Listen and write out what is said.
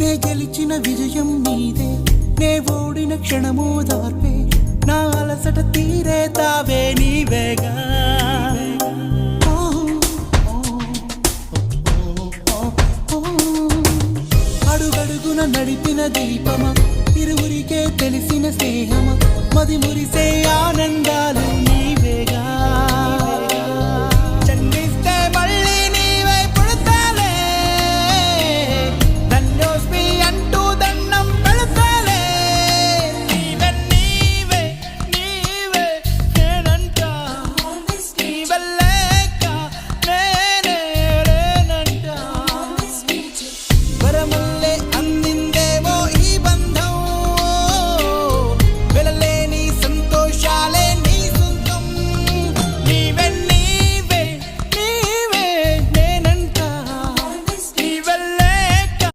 నే గెలిచిన విజయం నీదే, నే ఓడిన క్షణమో దార్పే, నా అలసట తీరే తావే నీవేగా. అడుగడుగున నడిపిన దీపమా, ఇరువురికే తెలిసిన స్నేహమా, మది మురిసే ఆనందాలు